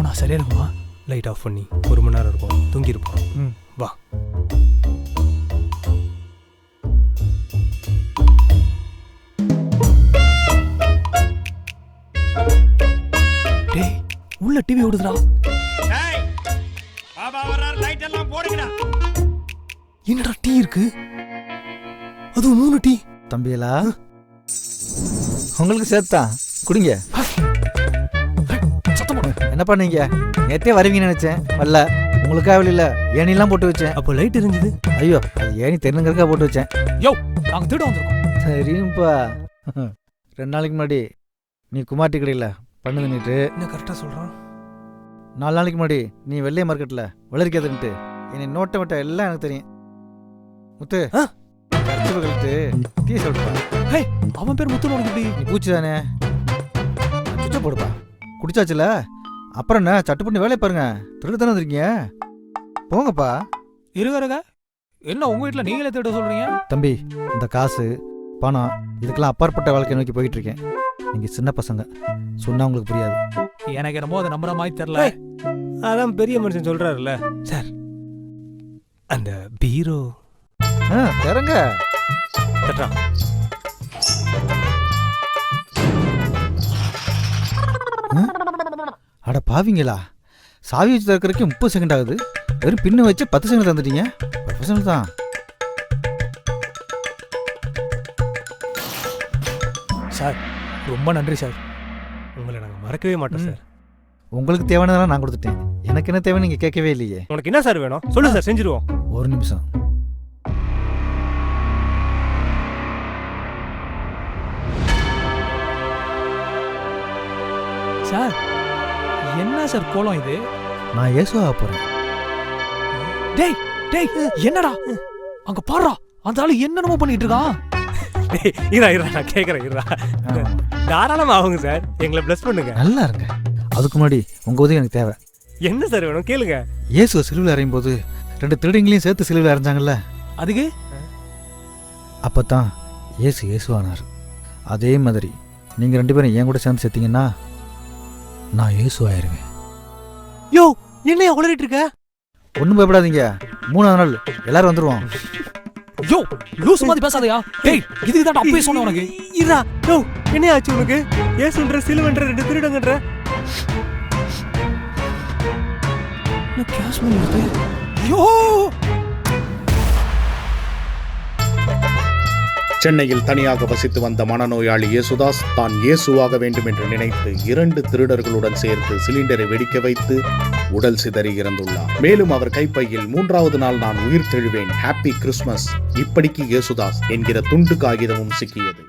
போனா சரியா இருக்குமா? லைட் ஆஃப் பண்ணி 1 மணி நேரம் இருக்கும், தூங்கிருப்போம். வா. டேய் உள்ள டிவி ஓடுதுடா. பாபா வர்றார், லைட் எல்லாம் போடுங்கடா. என்னடா டீ இருக்கு? அது 3 டீ. தம்பியலா உங்களுக்கு சேர்த்தா குடிங்க. என்ன பண்ணீங்க? நேத்தே வருவீங்கன்னு நினைச்சேன், வரல. உங்களுக்காக இல்ல, ஏணிலாம் போட்டு வச்சேன். அப்போ லைட் இருந்தது. ஐயோ, அது ஏணி தெருங்கிறதுக்காக போட்டு வச்சேன். யோ, நாங்க தேட வந்திருக்கோம். சரிப்பா. 2 நாளைக்கு முன்னாடி நீ குமார்ட்டி கடையில் பண்ணு நின்றுட்டு, என்ன கரெக்டா சொல்றான்? 4 நாளைக்கு முன்னாடி நீ வெள்ளை மார்க்கெட்டில் வளர்க்காதுன்ட்டு என்னை நோட்ட விட்ட எல்லாம் எனக்கு தெரியும். முத்து கருத்து கழித்து டீ சொல்லிட்டுப்பா. ஹே, அவன் பேர் முத்து. உனக்கு எப்படி? நீ பூச்சி தானே, சுச்ச போடுப்பா. குடிச்சாச்சுல, அப்புறம் என்ன சட்டு பண்ணி வேலையை பாருங்க. திருடு தானே வந்துருக்கீங்க, போங்கப்பா. இருங்க, என்ன உங்க வீட்டில் நீங்களே தேட சொல்றீங்க? தம்பி, இந்த காசு பணம் இதுக்கெல்லாம் அப்பாற்பட்ட வாழ்க்கை நோக்கி போயிட்டு இருக்கேன். நீங்க சின்ன பசங்க, சொன்னா உங்களுக்கு புரியாது. எனக்கு என்னமோ அதை நம்புற மாதிரி தெரியல. அதான் பெரிய மனுஷன் சொல்றாருல்ல சார். அந்த பீரோ தரங்க. தட்டுறான். அட பாவிங்களா, சாவி வச்சு திறக்கிறதுக்கு 30 செகண்ட் ஆகுது. வெறும் பின்ன வச்சு 10 செகண்ட் தந்துட்டீங்க. ப்ரொஃபஷனல் தான். சார் ரொம்ப நன்றி சார், உங்களை நாங்கள் மறக்கவே மாட்டோம் சார். உங்களுக்கு தேவையானதெல்லாம் நான் கொடுத்துட்டேன். எனக்கு என்ன தேவை நீங்க கேட்கவே இல்லையே. உனக்கு என்ன சார் வேணும் சொல்லு சார், செஞ்சிருவோம். ஒரு நிமிஷம். சார் என்ன சார் கோலம் இது? நான் இயேசுவாக போறேன். டேய் டேய், என்னடா அங்க பாடுறா, அந்த ஆளு என்னென்னமோ பண்ணிட்டு இருக்கான். இரா நான் கேட்கறேன். தாராளமா ஆகுங்க சார், எங்களை பிளஸ் பண்ணுங்க. நல்லா இருங்க. அதுக்கு முன்னாடி உங்க உதவி எனக்கு தேவை. என்ன சார் வேணும் கேளுங்க. இயேசுவை சிலுவையில் அறையும் போது 2 திருடங்களையும் சேர்த்து சிலுவையில் அரைஞ்சாங்கல்ல, அதுக்கு அப்பதான் இயேசுவானார். அதே மாதிரி நீங்க 2 பேரும் என் கூட சேர்ந்து செத்தீங்கன்னா நான் இயேசுவாயிருவேன். யோ, என்னையா உளறிட்டு இருக்க? ஒன்றும் பயப்படாதீங்க, 3ஆவது நாள் எல்லாரும் வந்துருவோம். யோ, லூஸ் மாதிரி பேசாதயா. டேய், இதுக்கு தான் அப்பவே சொன்னேன் உனக்கு. இரா யோ, என்ன ஆச்சு உனக்கு? ஏசுன்ற சிலுவன்ற 2 திருடங்கன்ற. என்ன கேஷ்மீர் இருக்கு? யோ, சென்னையில் தனியாக வசித்து வந்த மனநோயாளி இயேசுதாஸ் தான் இயேசுவாக வேண்டும் என்று நினைத்து 2 திருடர்களுடன் சேர்த்து சிலிண்டரை வெடிக்க வைத்து உடல் சிதறி இறந்துள்ளார். மேலும் அவர் கைப்பையில் 3ஆவது நாள் நான் உயிர் தெழுவேன், ஹாப்பி கிறிஸ்மஸ், இப்படிக்கு இயேசுதாஸ் என்கிற துண்டு காகிதமும் சிக்கியது.